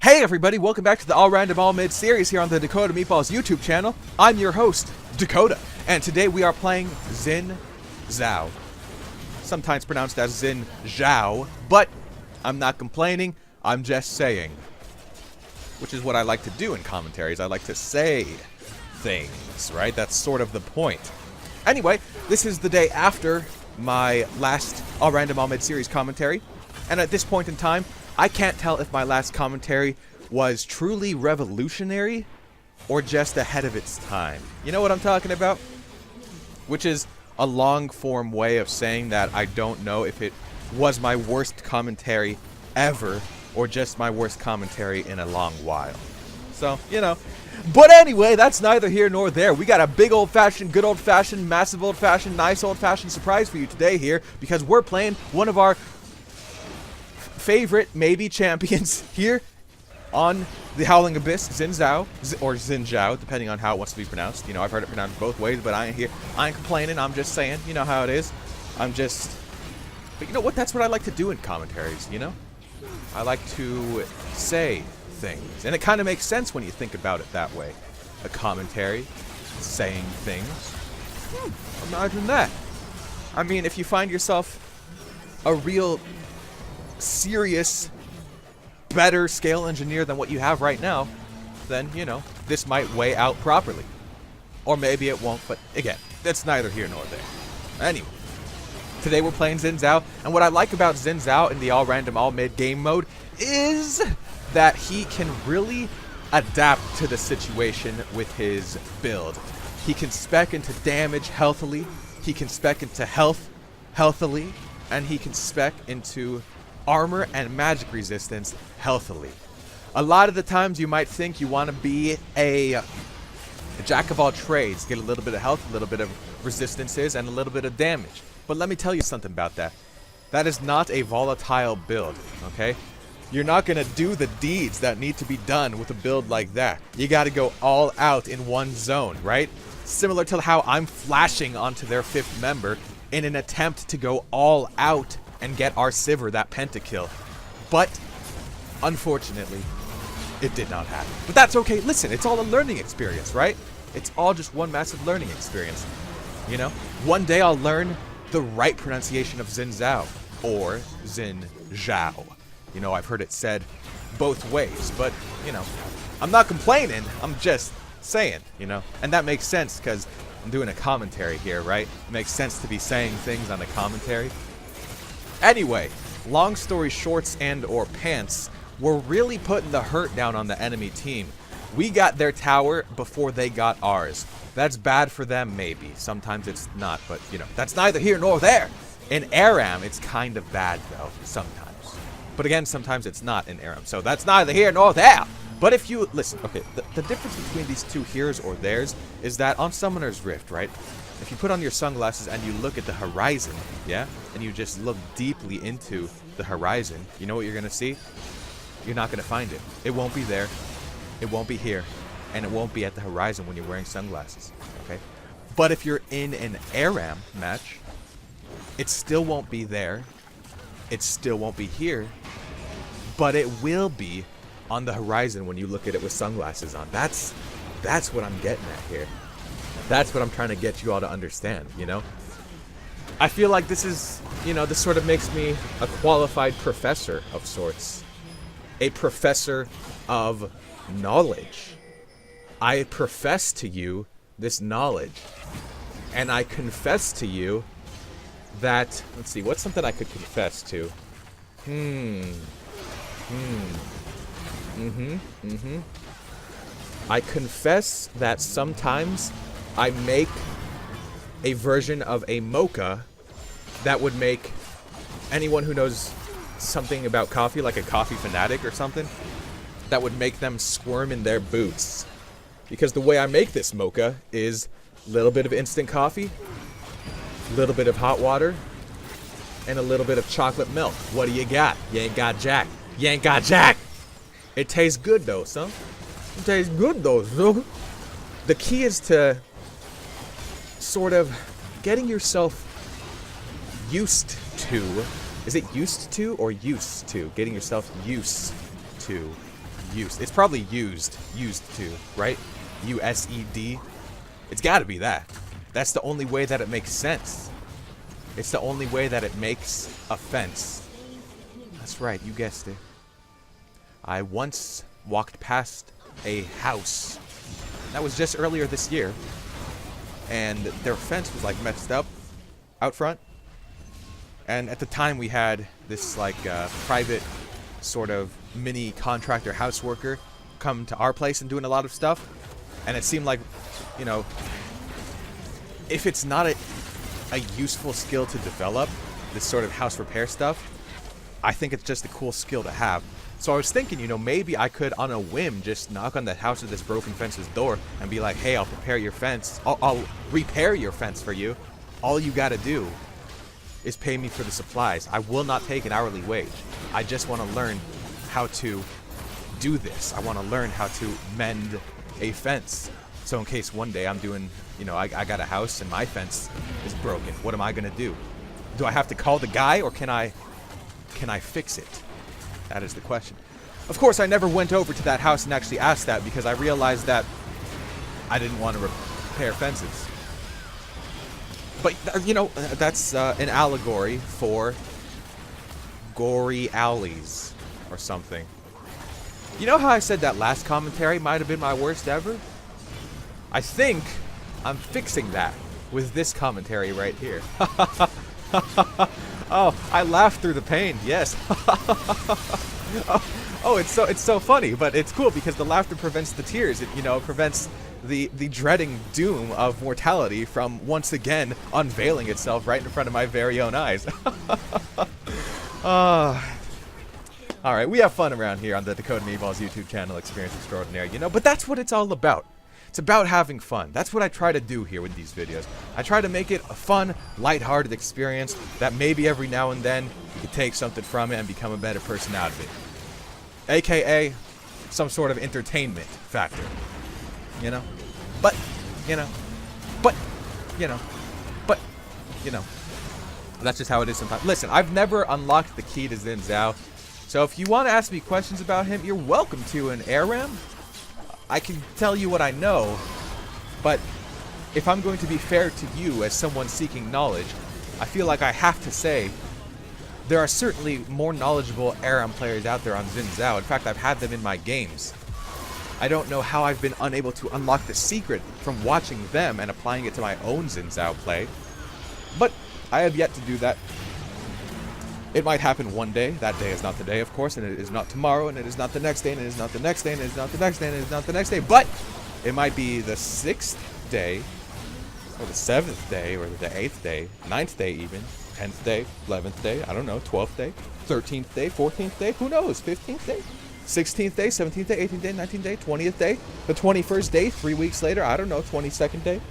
Hey everybody, welcome back to the All Random All Mid series here on the Dakota Meatballs YouTube channel. I'm your host, Dakota, and today we are playing Xin Zhao. Sometimes pronounced as Xin Zhao, but I'm not complaining, I'm just saying. Which is what I like to do in commentaries. I like to say things, right? That's sort of the point. Anyway, this is the day after my last All Random All Mid series commentary, and at this point in time, I can't tell if my last commentary was truly revolutionary or just ahead of its time. You know what I'm talking about? Which is a long-form way of saying that I don't know if it was my worst commentary ever or just my worst commentary in a long while. So, you know. But anyway, that's neither here nor there. We got a big old-fashioned, good old-fashioned, massive old-fashioned, nice old-fashioned surprise for you today here because we're playing one of our favorite, maybe, champions here on the Howling Abyss, Xin Zhao, or Xin Zhao, depending on how it wants to be pronounced. You know, I've heard it pronounced both ways, but I ain't complaining, I'm just saying, you know how it is. But you know what, that's what I like to do in commentaries, you know? I like to say things, and it kind of makes sense when you think about it that way. A commentary, saying things. Imagine that. I mean, if you find yourself a real serious, better scale engineer than what you have right now, then, you know, this might weigh out properly. Or maybe it won't, but again, that's neither here nor there. Anyway, today we're playing Xin Zhao, and what I like about Xin Zhao in the all random, all mid game mode is that he can really adapt to the situation with his build. He can spec into damage healthily, he can spec into health healthily, and he can spec into armor and magic resistance healthily. A lot of the times you might think you want to be a jack of all trades, get a little bit of health, a little bit of resistances, and a little bit of damage. But let me tell you something about that. That is not a volatile build, okay? You're not going to do the deeds that need to be done with a build like that. You got to go all out in one zone, right? Similar to how I'm flashing onto their 5th member in an attempt to go all out and get our Sivir that pentakill. But, unfortunately, it did not happen. But that's okay. Listen, it's all a learning experience, right? It's all just one massive learning experience. You know? One day I'll learn the right pronunciation of Xin Zhao, or Xin Zhao. You know, I've heard it said both ways, but, you know, I'm not complaining. I'm just saying, you know? And that makes sense, because I'm doing a commentary here, right? It makes sense to be saying things on a commentary. Anyway, long story shorts and or pants, we're really putting the hurt down on the enemy team. We got their tower before they got ours. That's bad for them, maybe. Sometimes it's not, but, you know, that's neither here nor there. In ARAM, it's kind of bad, though, sometimes. But again, sometimes it's not in ARAM, so that's neither here nor there. But if you, listen, okay, the difference between these two here's or theirs is that on Summoner's Rift, right? If you put on your sunglasses and you look at the horizon, yeah? And you just look deeply into the horizon, you know what you're going to see? You're not going to find it. It won't be there. It won't be here. And it won't be at the horizon when you're wearing sunglasses, okay? But if you're in an ARAM match, it still won't be there. It still won't be here. But it will be on the horizon when you look at it with sunglasses on. That's what I'm getting at here. That's what I'm trying to get you all to understand, you know? I feel like this is, you know, this sort of makes me a qualified professor of sorts. A professor of knowledge. I profess to you this knowledge. And I confess to you that, let's see, what's something I could confess to? I confess that sometimes I make a version of a mocha that would make anyone who knows something about coffee, like a coffee fanatic or something, that would make them squirm in their boots. Because the way I make this mocha is a little bit of instant coffee, a little bit of hot water, and a little bit of chocolate milk. What do you got? You ain't got jack. You ain't got jack. It tastes good though, son. It tastes good though, son. The key is to sort of getting yourself used to, is it used to or used to? Getting yourself used to used. It's probably used too, right? USED. It's got to be that. That's the only way that it makes sense. It's the only way that it makes a fence. That's right, you guessed it. I once walked past a house. That was just earlier this year. And their fence was like messed up out front. And at the time we had this like private sort of mini contractor house worker come to our place and doing a lot of stuff. And it seemed like, you know, if it's not a useful skill to develop, this sort of house repair stuff, I think it's just a cool skill to have. So I was thinking, you know, maybe I could on a whim just knock on the house with this broken fence's door and be like, hey, I'll prepare your fence. I'll repair your fence for you. All you gotta do is pay me for the supplies. I will not take an hourly wage. I just want to learn how to do this. I want to learn how to mend a fence. So in case one day I'm doing, you know, I got a house and my fence is broken. What am I gonna do? Do I have to call the guy, or can I fix it? That is the question. Of course, I never went over to that house and actually asked that, because I realized that I didn't want to repair fences. But, you know, that's an allegory for gory alleys or something. You know how I said that last commentary might have been my worst ever? I think I'm fixing that with this commentary right here. Oh, I laughed through the pain. Yes. Oh, it's so funny, but it's cool because the laughter prevents the tears. It, you know, prevents the dreading doom of mortality from once again unveiling itself right in front of my very own eyes. All right, we have fun around here on the Dakota Meatballs YouTube channel, Experience Extraordinary, you know, but that's what it's all about. It's about having fun. That's what I try to do here with these videos. I try to make it a fun, lighthearted experience that maybe every now and then you can take something from it and become a better person out of it. AKA some sort of entertainment factor. You know? But, you know. But, you know. But, you know. That's just how it is sometimes. Listen, I've never unlocked the key to Xin Zhao. So if you want to ask me questions about him, you're welcome to an ARAM. I can tell you what I know, but if I'm going to be fair to you as someone seeking knowledge, I feel like I have to say there are certainly more knowledgeable ARAM players out there on Xin Zhao. In fact, I've had them in my games. I don't know how I've been unable to unlock the secret from watching them and applying it to my own Xin Zhao play, but I have yet to do that. It might happen one day. That day is not today, of course, and it is not tomorrow, and it is not the next day, and it is not the next day, and it is not the next day, and it is not the next day. But it might be the 6th day, or the 7th day, or the 8th day, 9th day even, 10th day, 11th day, I don't know, 12th day, 13th day, 14th day, who knows, 15th day, 16th day, 17th day, 18th day, 19th day, 20th day, the 21st day, 3 weeks later, I don't know, 22nd day.